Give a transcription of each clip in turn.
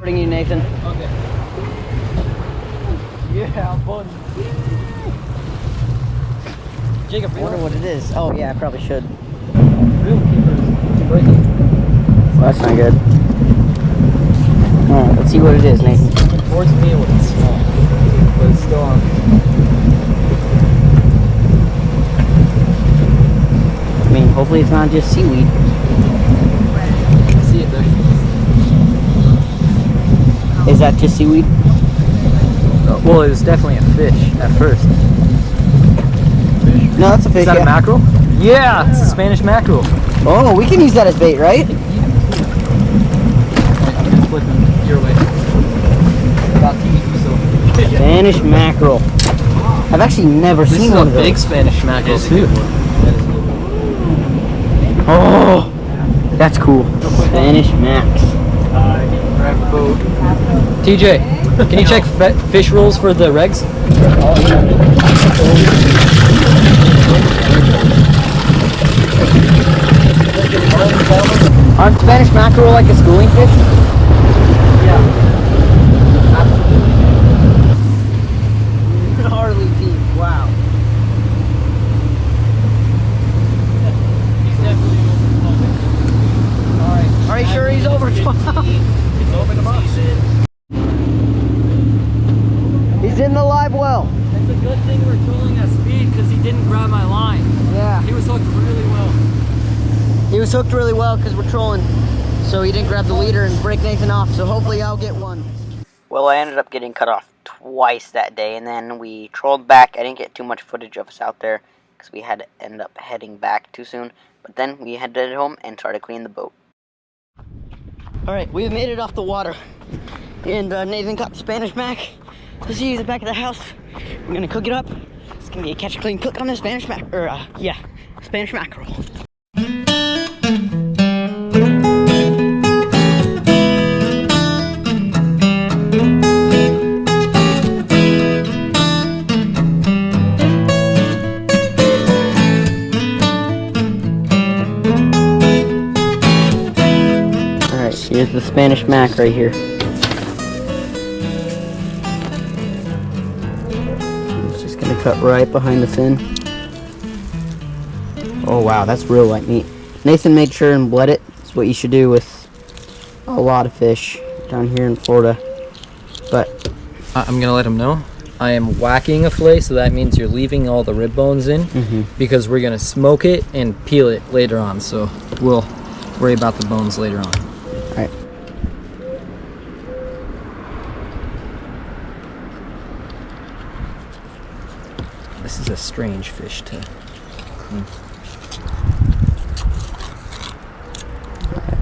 Bring you, Nathan. Okay. Yeah, buddy. Jacob, I wonder what it is. Oh yeah, I probably should. Real keepers breaking. Well, that's not good. Alright, let's see what it is, Nathan. It's coming towards me when it's small, but it's still on. I mean, hopefully it's not just seaweed. I see it there. Is that just seaweed? Well, it was definitely a fish at first. No, that's a fish. Is that yeah. a mackerel? Yeah, it's a Spanish mackerel. Oh, we can use that as bait, right? I'm just flipping your way. About to eat you, so. Spanish mackerel. I've actually never This seen is one a of those. big Spanish mackerel too. Oh, that's cool. Spanish Max. Grab the boat. TJ, can you check fish rules for the regs? Aren't Spanish mackerel like a schooling fish? Yeah. Absolutely. Gnarly teeth, wow. He's definitely over 12. Alright. Are you sure he's over 12? He's open him up. He's in the live well. It's a good thing we're trolling at speed because he didn't grab my line. Yeah. He was hooked really well. He was hooked really well because we're trolling. So he didn't grab the leader and break Nathan off. So hopefully I'll get one. Well, I ended up getting cut off twice that day. And then we trolled back. I didn't get too much footage of us out there because we had to end up heading back too soon. But then we headed home and started cleaning the boat. Alright, we've made it off the water. And Nathan caught the Spanish Mac. Let's use it back at the house. We're gonna cook it up. It's gonna be a catch, clean, cook on the Spanish Spanish mackerel. Alright, here's the Spanish Mac right here. Cut right behind the fin. Oh wow, that's real white meat. Nathan made sure and bled it. That's what you should do with a lot of fish down here in Florida. But I'm gonna let him know. I am whacking a fillet, so that means you're leaving all the rib bones in because we're gonna smoke it and peel it later on. So we'll worry about the bones later on. all right. This is a strange fish to clean.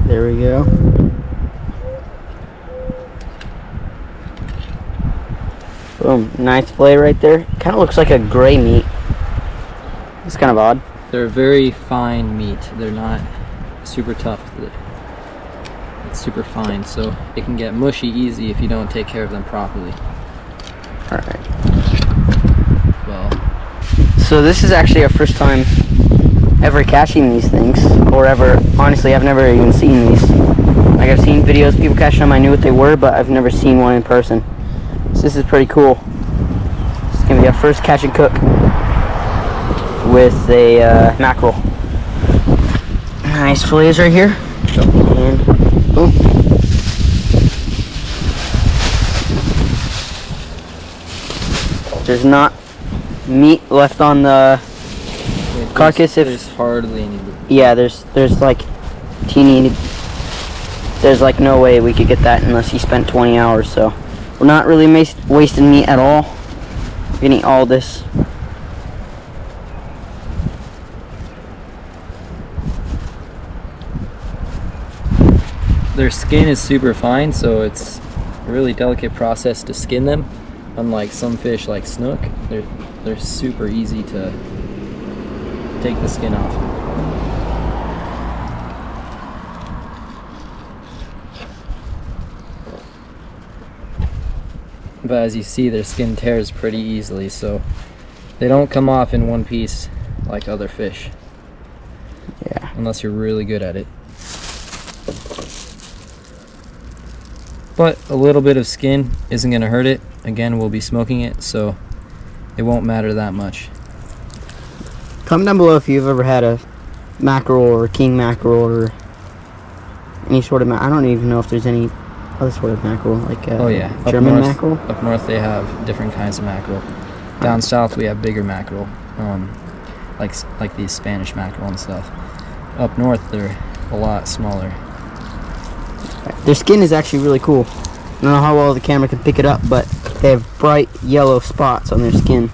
There we go. Boom, nice fillet right there. Kind of looks like a gray meat. It's kind of odd. They're very fine meat. They're not super tough. It's super fine, so it can get mushy easy if you don't take care of them properly. All right. Well, so this is actually our first time ever catching these things, or ever, honestly, I've never even seen these. Like, I've seen videos of people catching them, I knew what they were, but I've never seen one in person. So this is pretty cool. This is gonna be our first catch and cook with a mackerel. Nice fillets right here. And boom. There's not meat left on the carcass. There's hardly any. Yeah, there's like teeny. There's like no way we could get that unless he spent 20 hours. So we're not really wasting meat at all. We're gonna eat all this. Their skin is super fine, so it's a really delicate process to skin them. Unlike some fish like snook, they're super easy to take the skin off. But as you see, their skin tears pretty easily, so they don't come off in one piece like other fish. Yeah. Unless you're really good at it. but a little bit of skin isn't going to hurt it. Again, we'll be smoking it, so it won't matter that much. Comment down below if you've ever had a mackerel or king mackerel or any sort of I don't even know if there's any other sort of mackerel, like oh yeah, German mackerel. Up north they have different kinds of mackerel. Down south we have bigger mackerel, like these Spanish mackerel and stuff. Up north they're a lot smaller. Their skin is actually really cool. I don't know how well the camera can pick it up, but they have bright yellow spots on their skin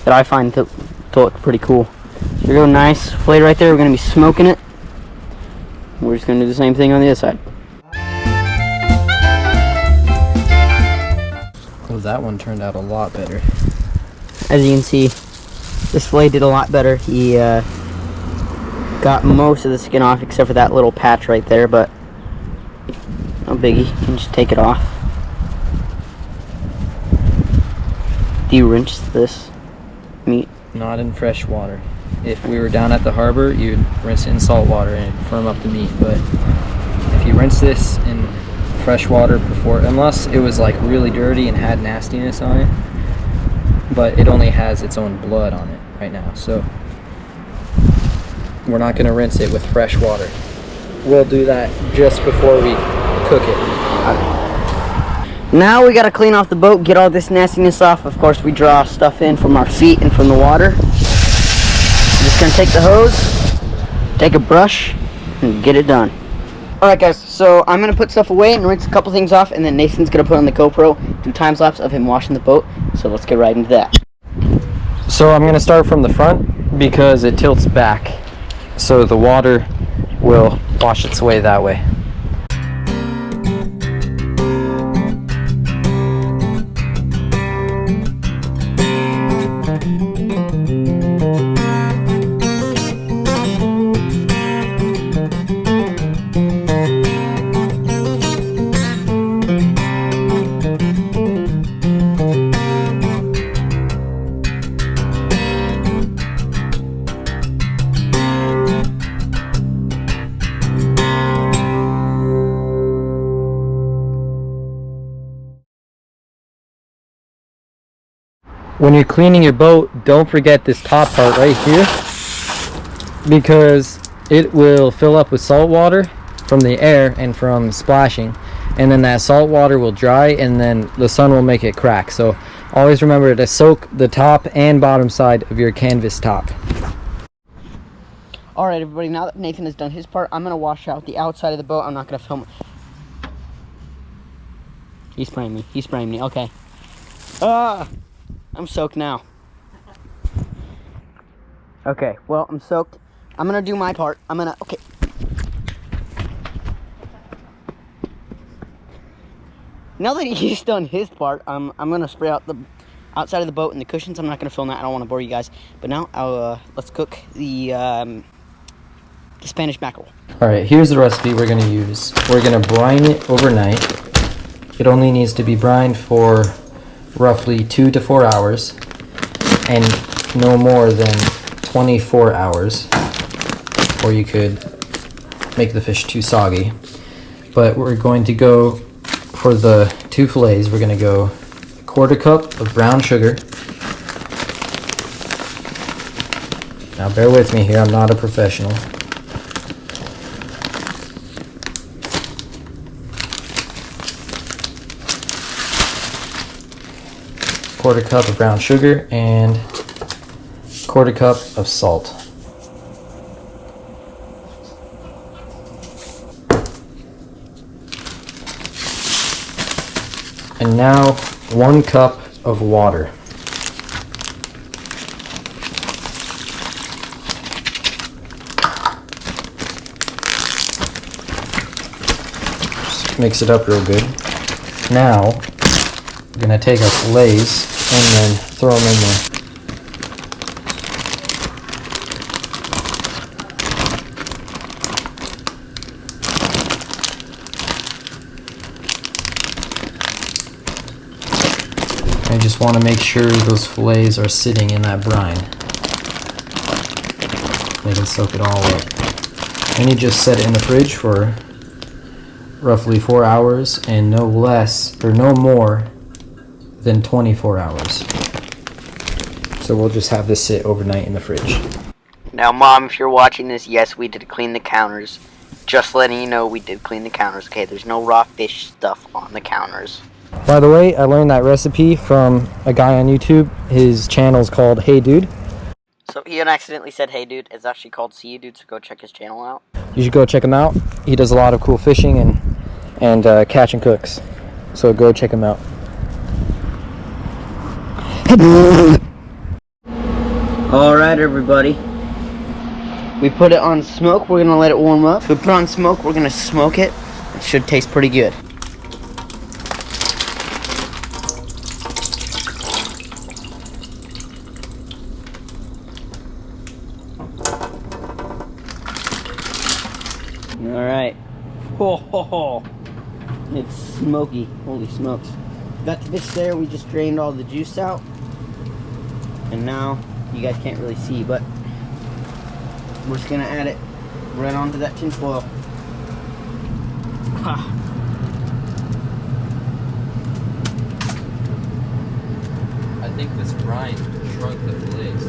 that I find to look pretty cool. So they're going nice, flayed right there. We're going to be smoking it. We're just going to do the same thing on the other side. Oh, that one turned out a lot better. As you can see, this fillet did a lot better. He got most of the skin off except for that little patch right there, but no biggie. You can just take it off. De-rinse this meat. Not in fresh water. If we were down at the harbor, you'd rinse it in salt water and it'd firm up the meat, but if you rinse this in fresh water before, unless it was like really dirty and had nastiness on it, but it only has its own blood on it right now, so we're not going to rinse it with fresh water. We'll do that just before we cook it. Now we got to clean off the boat, get all this nastiness off. Of course, we draw stuff in from our feet and from the water. I'm just going to take the hose, take a brush, and get it done. Alright guys, so I'm going to put stuff away and rinse a couple things off, and then Nathan's going to put on the GoPro, do time-lapse of him washing the boat. So let's get right into that. So I'm going to start from the front because it tilts back, so the water will wash its way that way. When you're cleaning your boat, don't forget this top part right here, because it will fill up with salt water from the air and from splashing, and then that salt water will dry and then the sun will make it crack. So always remember to soak the top and bottom side of your canvas top. Alright everybody, now that Nathan has done his part, I'm going to wash out the outside of the boat. I'm not going to film it. He's spraying me, okay. I'm soaked now. Okay, well, I'm soaked. I'm gonna do my part. Okay. Now that he's done his part, I'm gonna spray out the outside of the boat and the cushions. I'm not gonna film that. I don't want to bore you guys. But now, let's cook the Spanish mackerel. All right, here's the recipe we're gonna use. We're gonna brine it overnight. It only needs to be brined for roughly 2 to 4 hours and no more than 24 hours, or you could make the fish too soggy. But we're going to go for the 2 fillets. We're going to go 1/4 cup of brown sugar. Now bear with me here, I'm not a professional. Quarter cup of brown sugar and 1/4 cup of salt. And now 1 cup of water. Just mix it up real good. Now we're going to take our fillets and then throw them in there. I just want to make sure those fillets are sitting in that brine. They can soak it all up. And you just set it in the fridge for roughly 4 hours and no less or no more than 24 hours. So we'll just have this sit overnight in the fridge. Now, Mom, if you're watching this, yes, we did clean the counters. Just letting you know we did clean the counters, okay? There's no raw fish stuff on the counters. By the way, I learned that recipe from a guy on YouTube. His channel's called Hey Dude. So he accidentally said, hey, dude. It's actually called See You Dude, so go check his channel out. You should go check him out. He does a lot of cool fishing and catch and cooks. So go check him out. Alright, everybody. We put it on smoke. We're going to let it warm up. We put it on smoke. We're going to smoke it. It should taste pretty good. Alright. Ho ho ho. It's smoky. Holy smokes. Got the fish there. We just drained all the juice out. And now, you guys can't really see, but we're just gonna add it right onto that tin foil. Ha. I think this brine shrunk the fillets.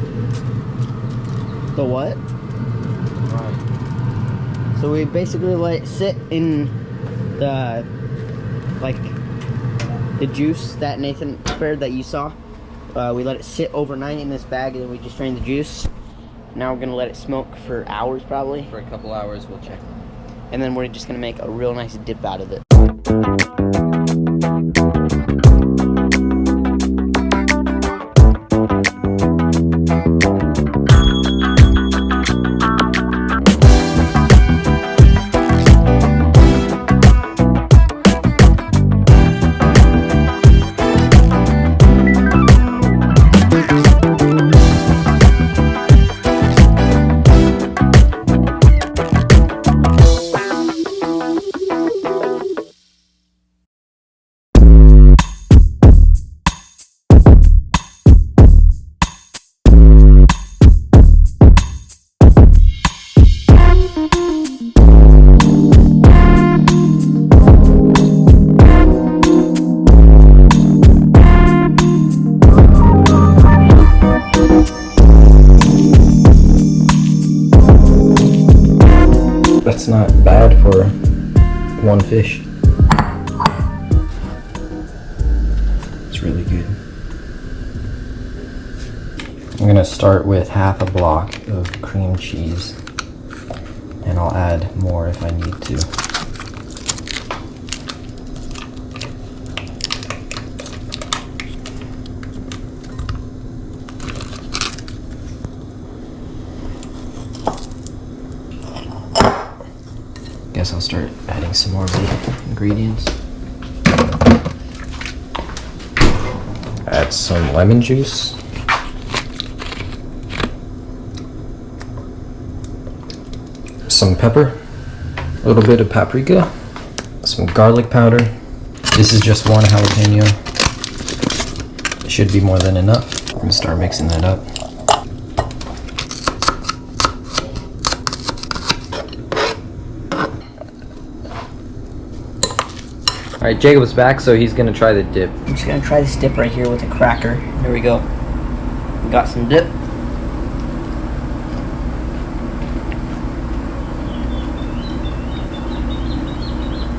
The what? Brine. So we basically let it sit in the, like, the juice that Nathan prepared that you saw. We let it sit overnight in this bag, and then we just drained the juice. Now we're gonna let it smoke for hours, probably. For a couple hours, we'll check. And then we're just gonna make a real nice dip out of it. That's not bad for one fish. It's really good. I'm gonna start with half a block of cream cheese, and I'll add more if I need to. Guess I'll start adding some more of the ingredients. Add some lemon juice. Some pepper, a little bit of paprika, some garlic powder. This is just one jalapeno. It should be more than enough. I'm gonna start mixing that up. Alright, Jacob's back, so he's gonna try the dip. I'm just gonna try this dip right here with a cracker. There we go. Got some dip.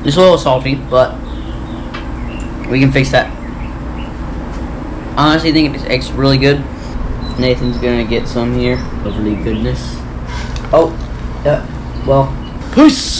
It's a little salty, but we can fix that. I honestly think it's really good. Nathan's gonna get some here of the goodness. Oh, yeah, well, peace!